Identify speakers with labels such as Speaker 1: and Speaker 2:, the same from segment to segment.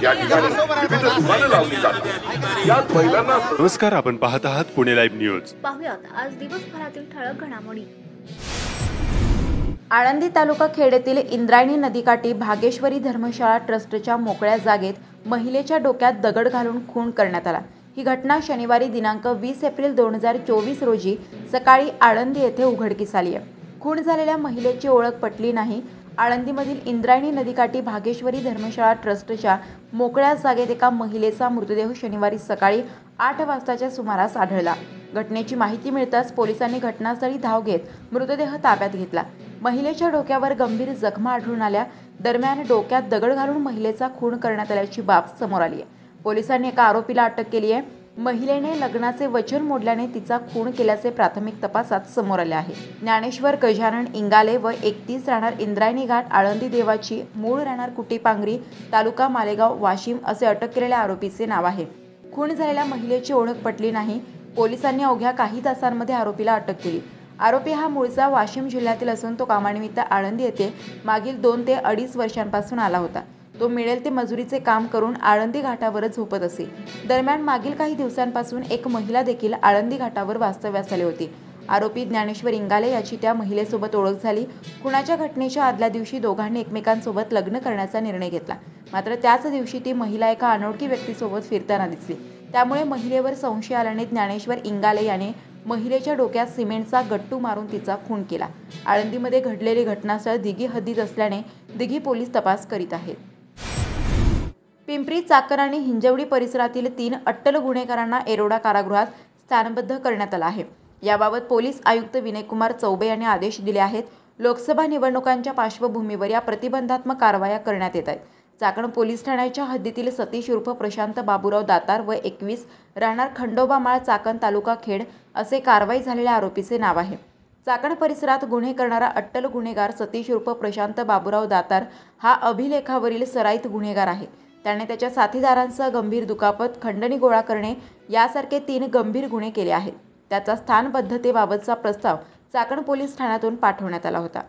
Speaker 1: या ठिकाणी विविध दुकानं लावली जातात। यात महिलांना
Speaker 2: नमस्कार, आपण पाहत आहात पुणे लाईव्ह न्यूज।
Speaker 3: पाहुयात आज दिवसभरातील ठळक घडामोडी।
Speaker 4: आळंदी तालुका खेड येथील इंद्रायणी नदीकाठी भागेश्वरी धर्मशाळा ट्रस्टच्या मोकळ्या जागेत महिलेच्या डोक्यात दगड घालून खून करण्यात आला। ही घटना शनिवारी दिनांक 20 एप्रिल 2024 रोजी सकाळी आळंदी येथे उघडकीस आली आहे। खून झालेल्या महिलेची ओळख पटली नाही। आळंदीमधील इंद्रायणी नदीकाठी भागेश्वरी धर्मशाळा ट्रस्टच्या मोकळ्या जागेत एका महिलेचा मृतदेह शनिवारी सकाळी 8 वाजताच्या सुमारास आढळला। घटनेची माहिती मिळताच पोलिसांनी घटनास्थळी धाव घेत मृतदेह ताब्यात घेतला। महिलेच्या डोक्यावर गंभीर जखमा आढळून आल्या। दरम्यान डोक्यात दगड घालून महिलेचा खून करण्यात आल्याची बाब समोर आली आहे। पोलिसांनी एका आरोपीला अटक केली आहे। महिलेने लग्नाचे वचन मोडल्याने तिचा खून केल्याचे प्राथमिक तपासात समोर आले आहे। ज्ञानेश्वर गजानन इंगाले व 31 राहणार इंद्रायणी घाट आळंदी देवाची, मूळ राहणार कुटीपांगरी, तालुका मालेगाव, वाशिम असे अटक केलेल्या आरोपीचे नाव आहे। खून झालेल्या महिलेची ओळख पटली नाही। पोलिसांनी अवघ्या काही तासांमध्ये आरोपीला अटक केली। आरोपी हा मूळचा वाशिम जिल्ह्यातील असून तो कामानिमित्त आळंदी येथे मागील 2 ते 2.5 वर्षांपासून आला होता। तो मिळेल ते मजुरीचे काम करून आळंदी घाटावरच झोपत असे। दरम्यान मागील काही दिवसांपासून एक महिला देखील आळंदी घाटावर वास्तव्यास आली होती। आरोपी ज्ञानेश्वर इंगाले याची त्या महिलेसोबत ओळख झाली। खुनाच्या घटनेच्या आदल्या दिवशी दोघांनी एकमेकांसोबत लग्न करण्याचा निर्णय घेतला। मात्र त्याच दिवशी ती महिला एका अनोळखी व्यक्तीसोबत फिरताना दिसली। त्यामुळे महिलेवर संशय आल्याने ज्ञानेश्वर इंगाले याने महिलेच्या डोक्यात सिमेंटचा गट्टू मारून तिचा खून केला। आळंदीमध्ये घडलेली घटनास्थळ दिघी हद्दीत असल्याने दिघी पोलीस तपास करीत आहेत। पिंपरी चाकण आणि हिंजवडी परिसरातील 3 अट्टल गुन्हेगारांना एरोडा कारागृहात स्थानबद्ध करण्यात आला आहे। याबाबत पोलीस आयुक्त विनयकुमार चौबे यांनी आदेश दिले आहेत। लोकसभा निवडणुकांच्या पार्श्वभूमीवर या प्रतिबंधात्मक कारवाया करण्यात येत आहेत। चाकण पोलीस ठाण्याच्या हद्दीतील सतीश उर्फ प्रशांत बाबूराव दातार व 21 राहणार खंडोबा माळ, चाकण, तालुका खेड असे कारवाई झालेल्या आरोपीचे नाव आहे। चाकण परिसरात गुन्हे करणारा अट्टल गुन्हेगार सतीश उर्फ प्रशांत बाबूराव दातार हा अभिलेखावरील सराईत गुन्हेगार आहे। त्याने त्याच्या साथीदारांसह गंभीर दुखापत, खंडणी गोळा करणे यासारखे 3 गंभीर गुन्हे केले आहेत। त्याचा स्थानबद्धतेबाबतचा प्रस्ताव चाकण पोलीस ठाण्यातून पाठवण्यात आला होता।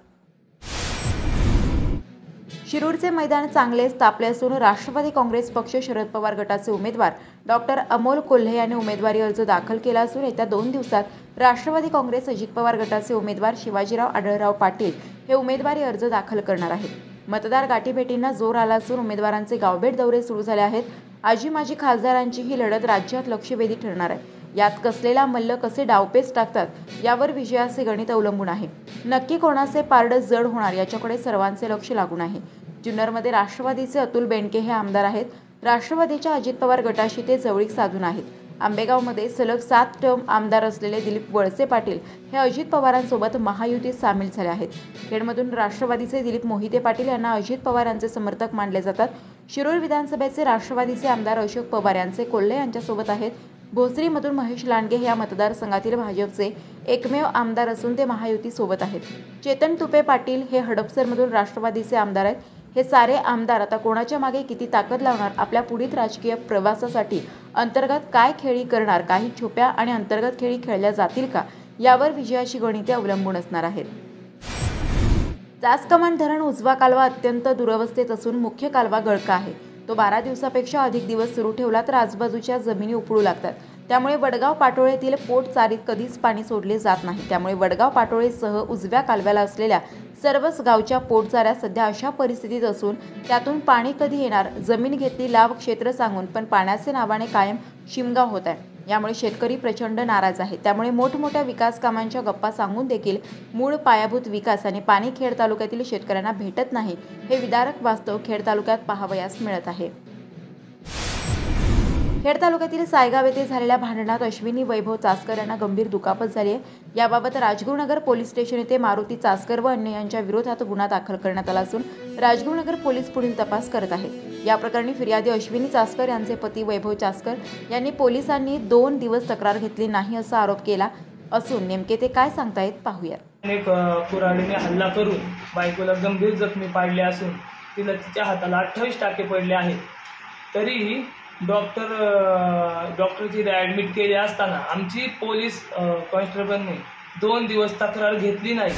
Speaker 4: शिरूरचे मैदान चांगलेच तापले असून राष्ट्रवादी काँग्रेस पक्ष शरद पवार गटाचे उमेदवार डॉक्टर अमोल कोल्हे यांनी उमेदवारी अर्ज दाखल केला असून येत्या 2 दिवसात राष्ट्रवादी काँग्रेस अजित पवार गटाचे उमेदवार शिवाजीराव आढळराव पाटील हे उमेदवारी अर्ज दाखल करणार आहेत। मतदार गाठीभेटींना जोर आला असून उमेदवारांचे गावभेट दौरे सुरू झाले आहेत। आजी माजी खासदारांची ही लढत राज्यात लक्षवेधी ठरणार आहे। यात कसलेला मल्ल कसे डावपेच टाकतात यावर विजयाचे गणित अवलंबून आहे। नक्की कोणाचे पारडं जड होणार याच्याकडे सर्वांचे लक्ष लागून आहे। जुन्नरमध्ये राष्ट्रवादीचे अतुल बेनके हे आमदार आहेत। राष्ट्रवादीच्या अजित पवार गटाशी ते जवळीक साधून आहेत। आंबेगावमध्ये सलग 7 टर्म आमदार असलेले दिलीप वळसे पाटील हे अजित पवारांसोबत महायुतीत सामील झाले आहेत। खेडमधून राष्ट्रवादीचे दिलीप मोहिते पाटील यांना अजित पवार यांचे समर्थक मानले जातात। शिरूर विधानसभेचे राष्ट्रवादीचे आमदार अशोक पवार यांचे कोल्हे यांच्यासोबत आहेत। भोसरीमधून महेश लांडगे हे या मतदारसंघातील भाजपचे एकमेव आमदार असून ते महायुती सोबत आहेत। चेतन तुपे पाटील हे हडपसरमधून राष्ट्रवादीचे आमदार आहेत। हे सारे आमदार आता कोणाच्या मागे किती ताकद लावणार, आपल्या पुढील राजकीय प्रवासासाठी अंतर्गत काय खेळी करणार, काही छुप्या आणि अंतर्गत खेळी खेळल्या जातील का यावर विजयाची गणिते अवलंबून असणार आहेत। चासकमान धरण उजवा कालवा अत्यंत दुरवस्थेत असून मुख्य कालवा गळका आहे। तो 12 दिवसापेक्षा अधिक दिवस सुरू ठेवला तर आजूबाजूच्या जमिनी उपळू लागतात। त्यामुळे वडगाव पाटोळेतील पोटचारीत कधीच पाणी सोडले जात नाही। त्यामुळे वडगाव पाटोळेसह उजव्या कालव्याला असलेल्या सर्वच गावच्या पोटचाऱ्या सध्या अशा परिस्थितीत असून त्यातून पाणी कधी येणार, जमीन घेतली लाभ क्षेत्र सांगून पण पाण्याचे नावाने कायम शिमगाव होत आहे। यामुळे शेतकरी प्रचंड नाराज आहे। त्यामुळे मोठमोठ्या विकास कामांच्या गप्पा सांगून देखील मूळ पायाभूत विकास आणि पाणी खेड तालुक्यातील शेतकऱ्यांना भेटत नाही हे विदारक वास्तव खेड तालुक्यात पाहावयास मिळत आहे। खेड तालुक्यातील सायगाव येथे झालेल्या भांडणात अश्विनी वैभव चासकर यांना गंभीर दुखापत झाली आहे। याबाबत राजगुरुनगर पोलीस स्टेशन येथे मारुती चासकर व अन्य यांच्या विरोधात गुन्हा दाखल करण्यात आला असून राजगुरुनगर पोलीस पुढील तपास करत आहेत। या प्रकरणी फिर्यादी अश्विनी चासकर यांचे पती वैभव चासकर यांनी पोलिसांनी 2 दिवस तक्रार घेतली नाही असा आरोप केला असून नेमके ते काय सांगतायत पाहूया।
Speaker 5: एक कुऱ्हाडीने हल्ला करून बायकोला गंभीर जखमी पाडले असून तिच्या हाताला 28 टाके पडले आहेत। तरीही डॉक्टरची ॲडमिट केली असताना आमची पोलीस कॉन्स्टेबलने 2 दिवस तक्रार घेतली नाही।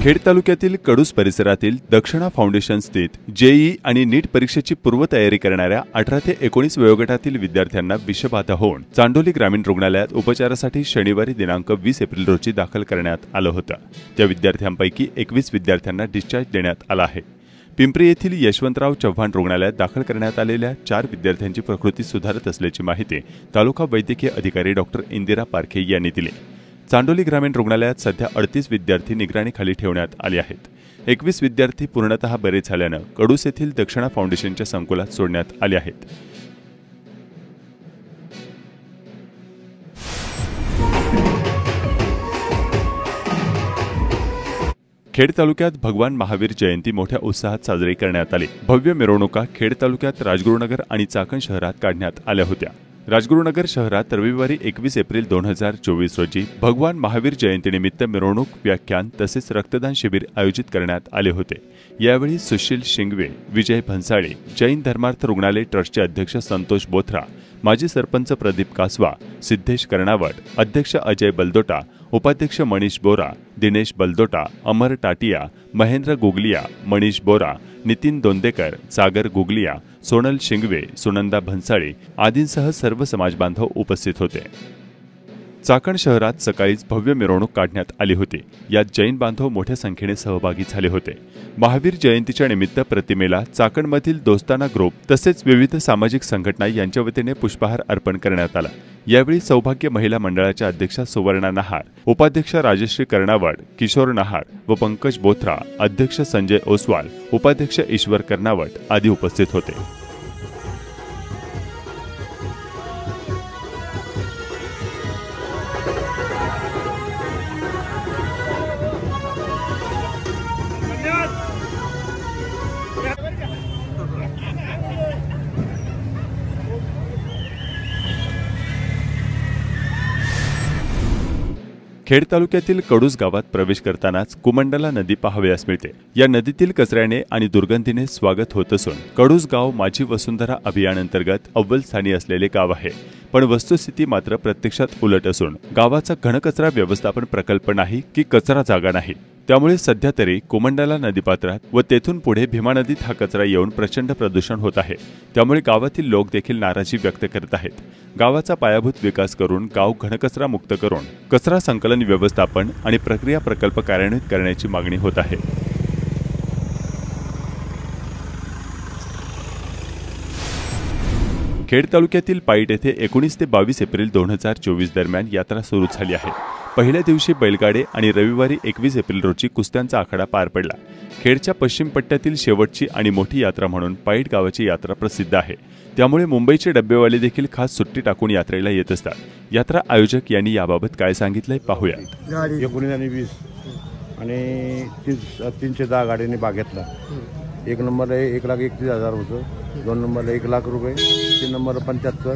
Speaker 2: खेड तालुक्यातील कडूस परिसरातील दक्षिणा फाउंडेशन स्थित जेईई आणि नीट परीक्षेची पूर्वतयारी करणाऱ्या 18 ते 19 वयोगटातील विद्यार्थ्यांना विषबाधा होऊन चांडोली ग्रामीण रुग्णालयात उपचारासाठी शनिवारी दिनांक 20 एप्रिल रोजी दाखल करण्यात आलं होतं। त्या विद्यार्थ्यांपैकी 21 विद्यार्थ्यांना डिस्चार्ज देण्यात आला आहे। पिंपरी येथील यशवंतराव चव्हाण रुग्णालयात दाखल करण्यात आलेल्या 4 विद्यार्थ्यांची प्रकृती सुधारत असल्याची माहिती तालुका वैद्यकीय अधिकारी डॉक्टर इंदिरा पारखे यांनी दिली। चांडोली ग्रामीण रुग्णालयात सध्या 38 विद्यार्थी निगराणीखाली ठेवण्यात आले आहेत। 21 विद्यार्थी पूर्णतः बरे झाल्यानं कडूस येथील दक्षिणा फाउंडेशनच्या संकुलात सोडण्यात आले आहेत। खेड तालुक्यात भगवान महावीर जयंती मोठ्या उत्साहात साजरी करण्यात आली। भव्य मिरवणुका खेड तालुक्यात राजगुरुनगर आणि चाकण शहरात काढण्यात आल्या होत्या। राजगुरुनगर शहरात रविवारी 21 एप्रिल 2024 रोजी भगवान महावीर जयंतीनिमित्त मिरवणूक, व्याख्यान तसेच रक्तदान शिबिर आयोजित करण्यात आले होते। यावेळी सुशील शिंगवे, विजय भन्साळे, जैन धर्मार्थ रुग्णालय ट्रस्टचे अध्यक्ष संतोष बोथरा, माजी सरपंच प्रदीप कासवा, सिद्धेश कर्णावट, अध्यक्ष अजय बलदोटा, उपाध्यक्ष मनीष बोरा, दिनेश बलदोटा, अमर टाटिया, महेंद्र गुगलिया, मनीष बोरा, नितीन दोंदेकर, सागर गुगलिया, सोनल शिंगवे, सुनंदा भन्साळे आदींसह सर्व समाजबांधव उपस्थित होते। चाकण शहरात सकाळीच भव्य मिरवणूक काढण्यात आली होती। यात जैन बांधव मोठ्या संख्येने सहभागी झाले होते। महावीर जयंतीच्या निमित्त प्रतिमेला चाकणमधील दोस्ताना ग्रुप तसेच विविध सामाजिक संघटना यांच्या वतीने पुष्पहार अर्पण करण्यात आला। यावेळी सौभाग्य महिला मंडळाच्या अध्यक्षा सुवर्णा नहार, उपाध्यक्ष राजश्री कर्णावट, किशोर नहार व पंकज बोथरा, अध्यक्ष संजय ओसवाल, उपाध्यक्ष ईश्वर कर्णावट आदी उपस्थित होते। खेड तालुक्यातील कडूस गावात प्रवेश करतानाच कुमंडला नदी पाहावयास मिळते। या नदीतील कचऱ्याने आणि दुर्गंधीने स्वागत होत असून कडूस गाव माझी वसुंधरा अभियान अंतर्गत अव्वल स्थानी असलेले गाव आहे। पण वस्तुस्थिती मात्र प्रत्यक्षात उलट असून गावाचा घनकचरा व्यवस्थापन प्रकल्प नाही की कचरा जागा नाही। त्यामुळे सध्या तरी कुमंडला नदीपात्रात व तेथून पुढे भीमा नदीत हा कचरा येऊन प्रचंड प्रदूषण होत आहे। त्यामुळे गावातील लोक देखील नाराजी व्यक्त करत आहेत। गावाचा पायाभूत विकास करून गाव घनकचरा मुक्त करून कचरा संकलन व्यवस्थापन आणि प्रक्रिया प्रकल्प कार्यान्वित करण्याची मागणी होत आहे। खेड तालुक्यातील पाईट येथे 19 ते 22 एप्रिल 2024 दरम्यान यात्रा सुरू झाली आहे। पहिल्या दिवशी बैलगाडे आणि रविवारी 21 एप्रिल रोजी कुस्त्यांचा आखाडा पार पडला। खेडच्या पश्चिम पट्ट्यातील शेवटची आणि मोठी यात्रा म्हणून पाईट गावाची यात्रा प्रसिद्ध आहे। त्यामुळे मुंबईचे डब्बेवाले देखील खास सुट्टी टाकून यात्रेला येत असतात। यात्रा आयोजक यांनी याबाबत काय सांगितलंय पाहूया।
Speaker 6: 19 आणि 20 आणि 310 गाडीने भाग घेतला। 1 नंबरला 1,31,000 होतं, 2 नंबरला 1 लाख रुपये, 3 नंबरला 75,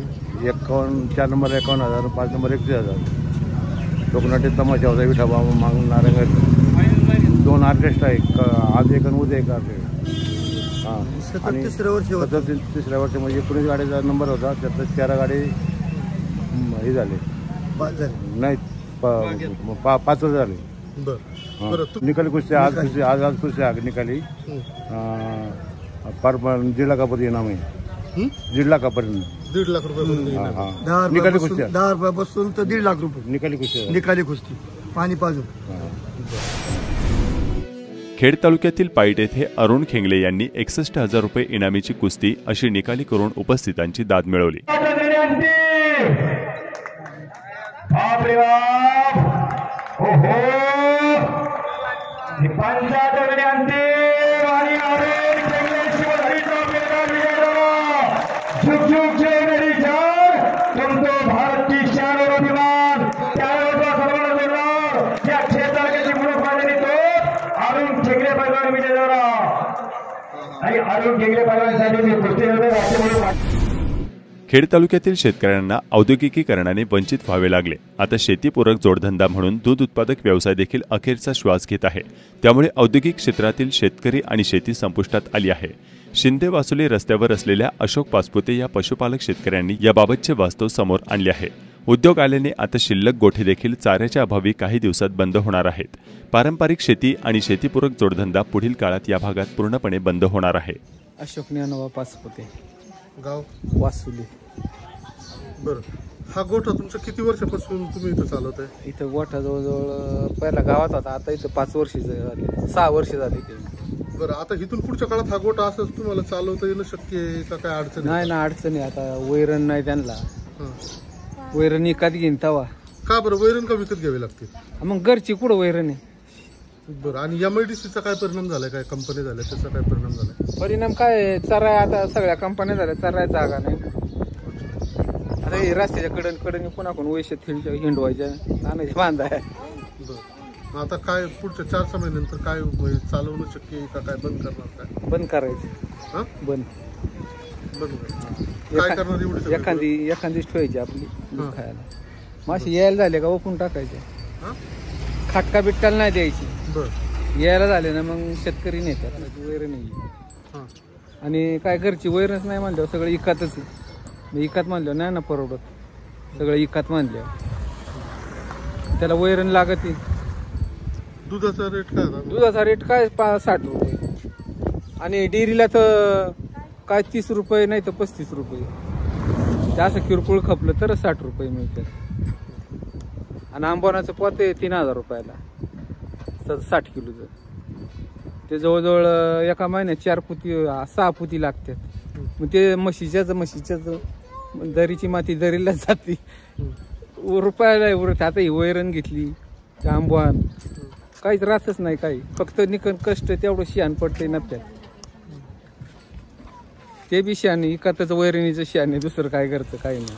Speaker 6: 4 नंबरला 51,000, 5 नंबर 31,000। लोकनाट्य तमाशा होता, विठाबा मागणारे 2 ऑर्केस्ट्रा आहे, आज एक आणि उद्या एक ऑर्केस्ट्रा। हां, आणि तिसऱ्या वर्ष म्हणजे 19 गाडीचा नंबर होता, त्यातलं 4 गाडी हे झाले, नाही 5 झाले। निकाली कुस्ती आज कुस्ती निकाली पर 1.5 लाखापर्यंत इनाम आहे। 1.5 लाखापर्यंत
Speaker 7: 1.5 लाख रुपये
Speaker 6: निकाली कुस्ती,
Speaker 7: 10 रुपयापासून तर 1.5 लाख रुपये
Speaker 6: निकाली कुस्ती
Speaker 7: पाणी पाजून।
Speaker 2: खेड तालुक्यातील पाईट येथे अरुण खेंगले यांनी 61,000 रुपये इनामीची कुस्ती अशी निकाली करून उपस्थितांची दाद मिळवली। खेड तालुक्यातील शेतकऱ्यांना औद्योगिकीकरणाने वंचित व्हावे लागले। आता शेतीपूरक जोडधंदा म्हणून दूध उत्पादक व्यवसाय देखील अखेरचा श्वास घेत आहे। त्यामुळे औद्योगिक क्षेत्रातील शेतकरी आणि शेती संपुष्टात आली आहे। शिंदे वासुली रस्त्यावर असलेल्या अशोक पाचपुते या पशुपालक शेतकऱ्यांनी याबाबतचे वास्तव समोर आणले आहे। उद्योग आल्याने आता शिल्लक गोठे देखील चाऱ्याच्या अभावी काही दिवसात बंद होणार आहेत. पारंपरिक शेती आणि शेतीपूरक जोडधंदा पुढील काळात या भागात पूर्णपणे बंद होणार आहे.
Speaker 8: अशोक ज्ञानोबा पाचपुते,
Speaker 9: गाव
Speaker 8: वासुली.
Speaker 9: बरं, हा गोठा तुमचा किती वर्षापासून तुम्ही इथं चालवत आहे?
Speaker 8: इथं गोठा जवळजवळ पहिला गावात होता, आता इथं 5 वर्ष झाली, 6 वर्ष झाली इथे.
Speaker 9: बरं, आता इथून पुढच्या काळात हा गोठा असंच तुम्हाला चालवता येणं शक्य आहे का? काय अडचण आहे?
Speaker 8: नाही ना, अडचणी आता वैरण नाही त्यांना.
Speaker 9: हां.
Speaker 8: वैरण विकत घेईन तवा.
Speaker 9: का बरं, वैरण का विकत घ्यावी लागते?
Speaker 8: मग घरची कुठं वैरण आहे.
Speaker 9: बरं, आणि MIDCचा काय परिणाम झालाय? काय कंपनी झाल्या त्याचा काय परिणाम झालाय?
Speaker 8: परिणाम काय, चराय आता सगळ्या कंपन्या झाल्या, चराय जागा नाही. आता हे रस्त्याच्या कडनी कोणाकोण वैश्य हिंडवायच्या आणायचे बांधाय.
Speaker 9: बरं, आता काय पुढच्या 4 महिन्यानंतर काय चालवणं शक्य आहे का? काय बंद करणार? काय
Speaker 8: बंद करायचं?
Speaker 9: हां,
Speaker 8: बंद
Speaker 9: काय करणार? एवढी
Speaker 8: एखादीच ठेवायची आपली दूध खायला. माशी यायला झाले का ओपून टाकायचे. खाटका बिटकाला नाही द्यायची.
Speaker 9: बरं,
Speaker 8: यायला झाले ना मग शेतकरी नेतात वैरण नाही. आणि काय घरची वैरणच नाही म्हणल्यावर सगळं इकातच आहे. इकात म्हणल्यावर नाही ना परवडत, सगळं इकात म्हणल्यावर त्याला वैरण लागत.
Speaker 9: दुधाचा रेट काय?
Speaker 8: दुधाचा रेट काय 60 रुपये, आणि डेअरीला तर काय 30 रुपये नाही तर 35 रुपये. असं किरकोळ खपलं तर 60 रुपये मिळतात. आणि आंबोनाचं पोत आहे 3000 रुपयाला 60 किलोचं. ते जवळजवळ एका महिन्यात 6 पुती लागतात. मग ते म्हशीच्याच दरीची माती दरीला जाते, रुपयाला उरत. आता ही वैरण घेतली त्या आंबोन काहीच राहतच नाही, काही फक्त निकन कष्ट तेवढं शियान पडते नफ्यात. ते बी शियाने इकातच वैरणीचं शियाने, दुसरं काय करतं काही नाही.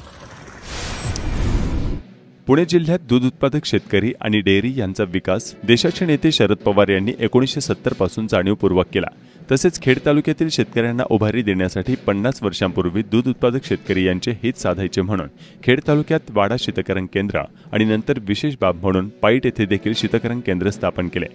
Speaker 2: पुणे जिल्ह्यात दूध उत्पादक शेतकरी आणि डेअरी यांचा विकास देशाचे नेते शरद पवार यांनी 1970 पासून जाणीवपूर्वक केला. तसेच खेड तालुक्यातील शेतकऱ्यांना उभारी देण्यासाठी 50 वर्षांपूर्वी दूध उत्पादक शेतकरी यांचे हित साधायचे म्हणून खेड तालुक्यात वाडा शीतकरण केंद्र आणि नंतर विशेष बाब म्हणून पाईट येथे देखील शीतकरण केंद्र स्थापन केले.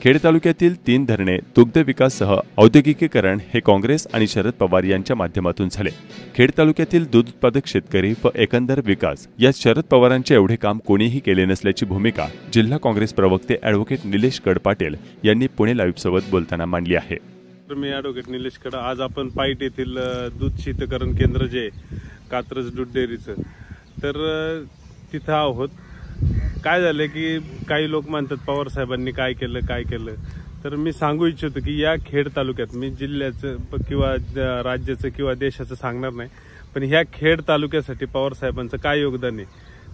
Speaker 2: खेड तालुक्यातील 3 धरणे दुग्ध विकाससह औद्योगिकीकरण हे काँग्रेस आणि शरद पवार यांच्या माध्यमातून झाले. खेड तालुक्यातील दूध उत्पादक शेतकरी व एकंदर विकास यात शरद पवारांचे एवढे काम कोणीही केले नसल्याची भूमिका जिल्हा काँग्रेस प्रवक्ते ॲडव्होकेट निलेश कड पाटील यांनी पुणे लाईव्ह सोबत बोलताना मांडली आहे.
Speaker 10: मी ॲडव्होकेट निलेश कड. आज आपण पाईट येथील दूध शीतकरण केंद्र जे कात्रज दूध डेअरीचं, तर तिथं आहोत. काय झालं की काही लोक म्हणतात पवार साहेबांनी काय केलं, तर मी सांगू इच्छितो की या खेड तालुक्यात, मी जिल्ह्याचं किंवा राज्याचं किंवा देशाचं सांगणार नाही, पण ह्या खेड तालुक्यासाठी पवार साहेबांचं काय योगदान आहे.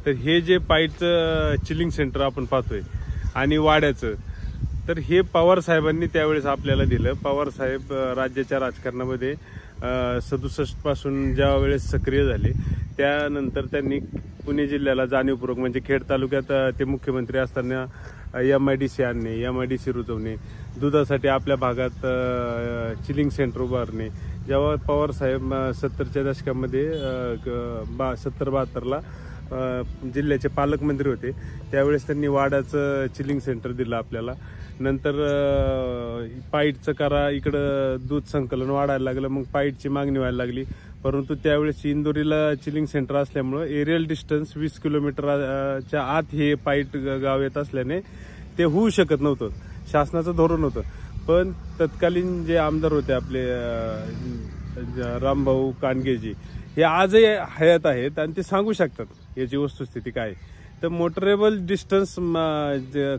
Speaker 10: तर हे जे पाईटचं चिलिंग सेंटर आपण पाहतोय आणि वाड्याचं, तर हे पवार साहेबांनी त्यावेळेस आपल्याला दिलं. पवार साहेब राज्याच्या राजकारणामध्ये 67 पासून ज्या वेळेस सक्रिय झाले, त्यानंतर त्यांनी पुणे जिल्ह्याला जाणीवपूर्वक, म्हणजे खेड तालुक्यात ते मुख्यमंत्री असताना MIDC आणणे, MIDC रुजवणे, दुधासाठी आपल्या भागात चिलिंग सेंटर उभारणे. जेव्हा पवार साहेब 70च्या दशकामध्ये 70-72ला जिल्ह्याचे पालकमंत्री होते, त्यावेळेस त्यांनी वाड्याचं चिलिंग सेंटर दिलं आपल्याला. नंतर पाईटचं करा, इकडं दूध संकलन वाढायला लागलं, मग पाईटची मागणी व्हायला लागली. परंतु त्यावेळेस इंदोरीला चिलिंग सेंटर असल्यामुळं एरियल डिस्टन्स 20 किलोमीटरच्या आत हे पाईट गाव येत असल्याने ते होऊ शकत नव्हतं. शासनाचं धोरण होतं. पण तत्कालीन जे आमदार होते आपले रामभाऊ कानगेजी, हे आजही हयात आहेत आणि ते सांगू शकतात याची वस्तुस्थिती काय. तर मोटरेबल डिस्टन्स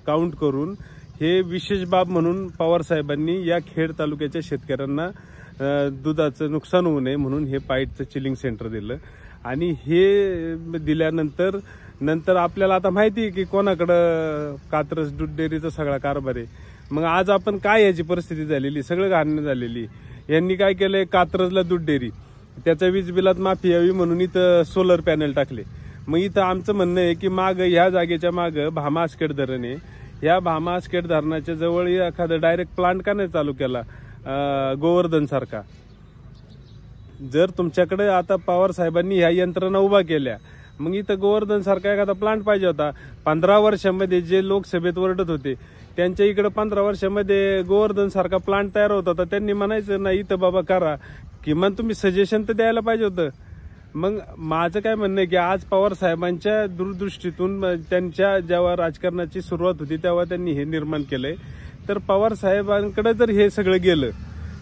Speaker 10: काउंट करून हे विशेष बाब म्हणून पवार साहेबांनी या खेड तालुक्याच्या शेतकऱ्यांना दुधाचं नुकसान होऊ नये म्हणून हे पाईटचं चिलिंग सेंटर दिलं. आणि हे दिल्यानंतर आपल्याला आता माहिती आहे की कोणाकडं कात्रज दूध डेअरीचा सगळा कारभार आहे. मग आज आपण काय याची परिस्थिती झालेली, सगळं घाण झालेली. यांनी काय केलंय, कात्रजला दूध डेअरी, त्याच्या वीज बिलात माफी यावी म्हणून इथं सोलर पॅनल टाकले. मग इथं आमचं म्हणणं आहे की ह्या जागेच्या मागं भामा आसखेड धरण आहे. या भामा आसखेड धरणाच्या जवळ एखादं डायरेक्ट प्लांट का नाही चालू केला गोवर्धन सारखा. जर तुमच्याकडे आता पवार साहेबांनी ह्या यंत्रणा उभा केल्या, मग इथं गोवर्धन सारखा एखादा प्लांट पाहिजे होता. 15 वर्षांमध्ये जे लोकसभेत ओरडत होते, त्यांच्या इकडे 15 वर्षांमध्ये गोवर्धन सारखा प्लांट तयार होत होता. त्यांनी म्हणायचं नाही इथं बाबा करा, किमान तुम्ही सजेशन तर द्यायला पाहिजे होतं. मग माझं काय म्हणणं आहे की आज पवार साहेबांच्या दूरदृष्टीतून त्यांच्या जेव्हा राजकारणाची सुरुवात होती तेव्हा त्यांनी हे निर्माण केलंय. तर पवार साहेबांकडे जर हे सगळं गेलं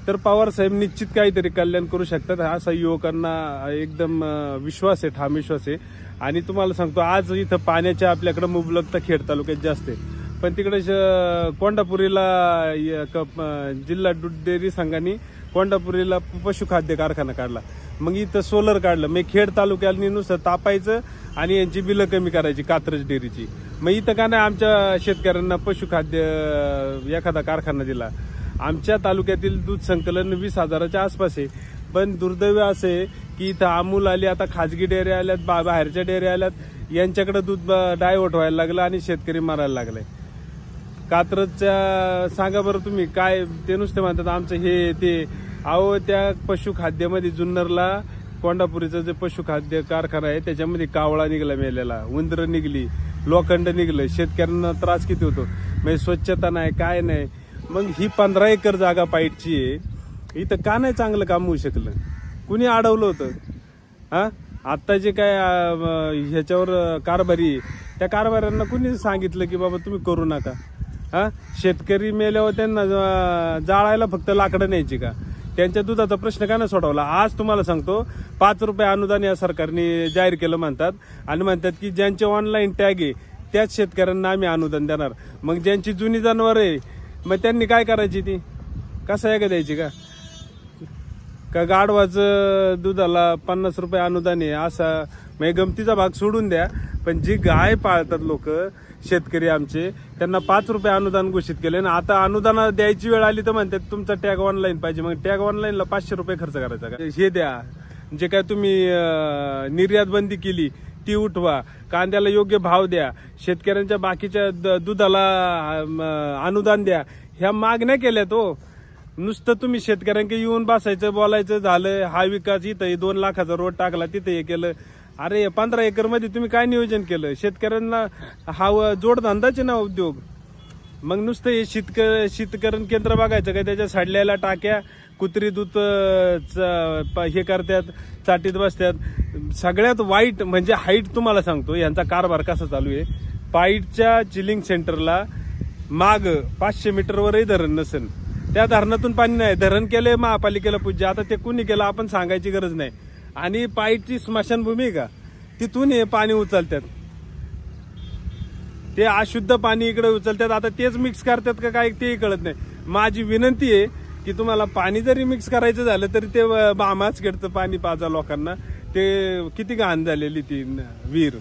Speaker 10: तर पवार साहेब निश्चित काहीतरी कल्याण करू शकतात असा युवकांना एकदम विश्वास आहे, ठाम विश्वास आहे. आणि तुम्हाला सांगतो आज इथं पाण्याच्या आपल्याकडे मुबलकता खेड तालुक्यात जास्त आहे, पण तिकडे कोंडापुरीला जिल्हा दूध डेअरी संघाने कोंडापुरीला पशुखाद्य कारखाना काढला, मग इथं सोलर काढलं. मग खेड तालुक्याने नुसतं तापायचं आणि यांची बिलं कमी करायची कात्रज डेअरीची. मग इथं का नाही आमच्या शेतकऱ्यांना पशुखाद्य एखादा कारखाना दिला. आमच्या तालुक्यातील दूध संकलन 20,000च्या आसपास आहे, पण दुर्दैव असे की इथं अमूल आली, आता खाजगी डेअऱ्या आल्यात, बाहेरच्या डेअऱ्या आल्यात, यांच्याकडे दूध डायव्हर्ट व्हायला लागलं आणि शेतकरी मारायला लागलाय. कात्रजच्या सांगा बरं तुम्ही काय, ते नुसते म्हणतात आमचं हे ते. अहो त्या पशुखाद्यामध्ये जुन्नरला कोंडापुरीचं जे पशुखाद्य कारखाना आहे त्याच्यामध्ये कावळा निघला मेलेला, उंदरं निघली, लोखंड निघलं, शेतकऱ्यांना त्रास किती होतो. म्हणजे स्वच्छता नाही, काय नाही. मग ही 15 एकर जागा पाईटची आहे, इथं का नाही चांगलं काम होऊ शकलं? कुणी अडवलं होतं? हा आता जे काय ह्याच्यावर कारभारी, त्या कारभाऱ्यांना कुणी सांगितलं की बाबा तुम्ही करू नका? हा शेतकरी मेल्यावर त्यांना जाळायला फक्त लाकडं न्यायची का? त्यांच्या दुधाचा प्रश्न का नाही सोडवला? आज तुम्हाला सांगतो 5 रुपये अनुदान या सरकारने जाहीर केलं म्हणतात आणि म्हणतात की ज्यांचे ऑनलाईन टॅग आहे त्याच शेतकऱ्यांना आम्ही अनुदान देणार. मग ज्यांची जुनी जनावर आहे मग त्यांनी काय करायची? ती कसं आहे का द्यायची का गाढवाचं दुधाला 50 रुपये अनुदान आहे असा? म्हणजे गमतीचा भाग सोडून द्या, पण जी गाय पाळतात लोक शेतकरी आमचे त्यांना 5 रुपये अनुदान घोषित केले ना. आता अनुदान द्यायची वेळ आली तर म्हणतात तुमचा टॅग ऑनलाईन पाहिजे. मग टॅग ऑनलाईनला 500 रुपये खर्च करायचा का? हे द्या. जे काय तुम्ही निर्यात बंदी केली ती उठवा, कांद्याला योग्य भाव द्या, शेतकऱ्यांच्या बाकीच्या दुधाला अनुदान द्या. ह्या मागण्या केल्या तो नुसतं तुम्ही शेतकऱ्यांकडे येऊन बसायचं, बोलायचं, झालं हा विकास, इथं 2 लाखाचा रोड टाकला, तिथे हे केलं. अरे 15 एकर मध्ये तुम्ही काय नियोजन केलं? शेतकऱ्यांना हा जोडधंदाचे ना उद्योग. मग नुसतं हे शीतकरण केंद्र बघायचं काय? त्याच्या सडलेल्या टाक्या, कुत्री दूध हे करतात, चाटीत बसतात. सगळ्यात वाईट म्हणजे हाईट तुम्हाला सांगतो यांचा कारभार कसा चालू आहे. पाईटच्या चिलिंग सेंटरला माग 500 मीटरवरही धरण नसेल, त्या धरणातून पाणी नाही. धरण केलंय महापालिकेला पूज्य, आता ते कुणी केलं आपण सांगायची गरज नाही. आणि पाईटची स्मशानभूमी का तिथून हे पाणी उचलतात, ते अशुद्ध पाणी इकडे उचलतात. आता तेच मिक्स करतात का काय तेही कळत नाही. माझी विनंती आहे की तुम्हाला पाणी जरी मिक्स करायचं झालं तरी ते बामाचगडचं पाणी पाजा लोकांना. ते किती घाण झालेली ती विहीर,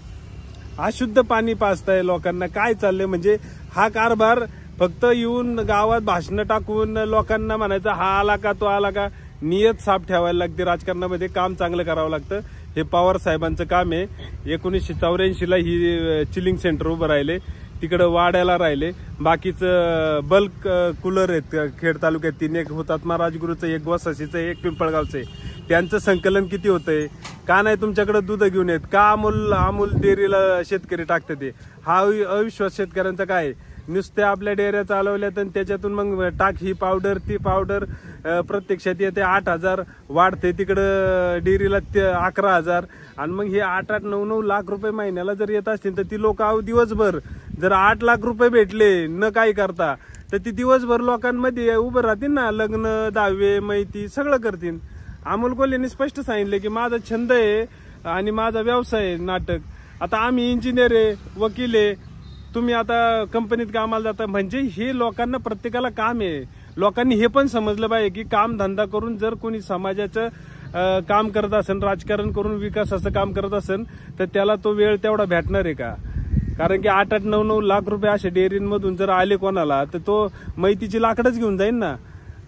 Speaker 10: अशुद्ध पाणी पाजताय लोकांना. काय चाललंय म्हणजे हा कारभार फक्त येऊन गावात भाषणं टाकून लोकांना म्हणायचं हा आला का तो आला का. नियत साफ ठेवायला लागते राजकारणामध्ये, काम चांगलं करावं लागतं. हे पवार साहेबांचं काम आहे. 1984ला ही चिलिंग सेंटर उभं राहिले, तिकडं वाड्याला राहिले. बाकीचं बल्क कूलर आहेत खेड तालुक्यात 3, एक हुतात्मा राजगुरूचं, एक गोसाशीचं, एक पिंपळगावचं आहे. त्यांचं संकलन किती होतंय? का नाही तुमच्याकडे दूध घेऊन येत? का अमूल डेअरीला शेतकरी टाकतात? ते हा अविश्वास शेतकऱ्यांचा काय आहे? नुसत्या आपल्या डेअऱ्या चालवल्यात आणि त्याच्यातून मग टाक ही पावडर ती पावडर प्रत्यक्षात येते 8,000, वाढते तिकडं डेअरीला 11,000. आणि मग हे 8-9 लाख रुपये महिन्याला जर येत असतील तर ती लोक दिवसभर जर 8 लाख रुपये भेटले न काही करता तर ती दिवसभर लोकांमध्ये उभं राहतील ना. लग्न, दहावे, मैती सगळं करतील. अमोल कोल्हेंनी स्पष्ट सांगितलं की माझा छंद आहे आणि माझा व्यवसाय आहे नाटक. आता आम्ही इंजिनियर आहे, वकील आहे, तुम्ही आता कंपनीत कामाला जाता. म्हणजे हे लोकांना प्रत्येकाला काम आहे. लोकांनी हे पण समजलं पाहिजे की काम धंदा करून जर कोणी समाजाचं काम करत असेल, राजकारण करून विकासाचं काम करत असेल तर त्याला तो वेळ तेवढा भेटणार आहे का? कारण की 8-9 लाख रुपये अशा डेअरींमधून जर आले कोणाला तर तो मैतीची लाकडच घेऊन जाईल ना.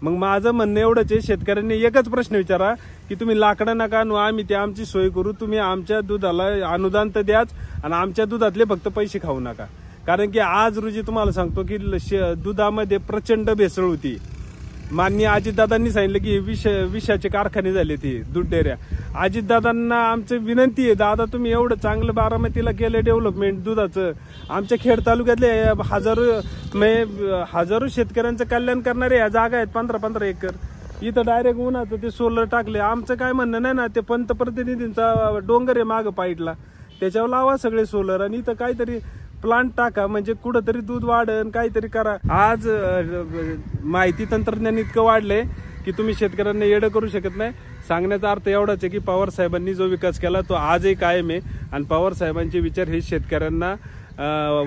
Speaker 10: मग माझं म्हणणं एवढंच आहे, शेतकऱ्यांनी एकच प्रश्न विचारा की तुम्ही लाकडं नका आणू, आम्ही ते आमची सोय करू. तुम्ही आमच्या दुधाला अनुदान तर द्याच आणि आमच्या दुधातले फक्त पैसे खाऊ नका. कारण की आज रोजी तुम्हाला सांगतो की दुधामध्ये प्रचंड भेसळ होती. माननीय अजितदादांनी सांगितलं की विषाचे कारखाने झाले ते दूध डेअऱ्या. अजितदादांना आमची विनंती आहे, दादा तुम्ही एवढं चांगलं बारामतीला केलं डेव्हलपमेंट दुधाचं, आमच्या खेड तालुक्यातले हजारो शेतकऱ्यांचं कल्याण करणारे या जागा आहेत 15-15 एकर. इथं डायरेक्ट उन्हाचं ते सोलर टाकले. आमचं काय म्हणणं नाही ना, ते पंतप्रतिनिधींचा डोंगर आहे मागं पाईटला, त्याच्यावर लावा सगळे सोलर आणि इथं काहीतरी प्लांट टाका, म्हणजे कुठंतरी दूध वाढन, काहीतरी करा. आज माहिती तंत्रज्ञान इतकं वाढलंय की तुम्ही शेतकऱ्यांना येडं करू शकत नाही. सांगण्याचा अर्थ एवढाच आहे की पवार साहेबांनी जो विकास केला तो आजही कायम आहे आणि पवार साहेबांचे विचार हे शेतकऱ्यांना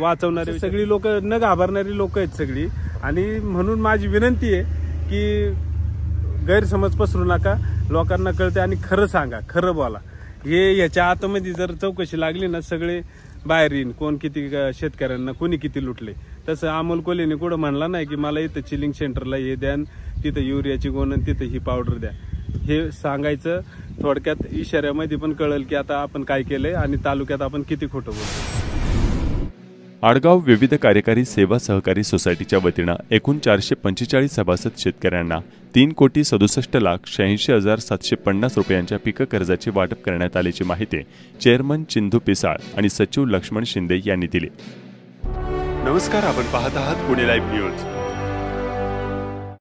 Speaker 10: वाचवणारे, सगळी लोक न घाबरणारी लोक आहेत सगळी. आणि म्हणून माझी विनंती आहे की गैरसमज पसरू नका, लोकांना कळते आणि खरं सांगा, खरं बोला. हे याच्या आतमध्ये जर चौकशी लागली ना, सगळे बाहेर येईन कोण किती शेतकऱ्यांना कोणी किती लुटले. तसं अमोल कोल्हेने कुठं म्हणला नाही की मला इथं चिलिंग सेंटरला हे द्या, तिथं युरियाची गोण आणि तिथं ही पावडर द्या. हे सांगायचं थोडक्यात इशाऱ्यामध्ये पण कळेल की आता आपण काय केलंय आणि तालुक्यात आपण किती खोटं बोलतो.
Speaker 2: आडगाव विविध कार्यकारी सेवा सहकारी सोसायटीच्या वतीनं एकूण 445 सभासद शेतकऱ्यांना 3,67,86,750 रुपयांच्या पीक कर्जाचे वाटप करण्यात आल्याची माहिती चेअरमन चिंधू पिसाळ आणि सचिव लक्ष्मण शिंदे यांनी दिली. नमस्कार, आपण पाहत आहात पुणे लाईव्ह न्यूज.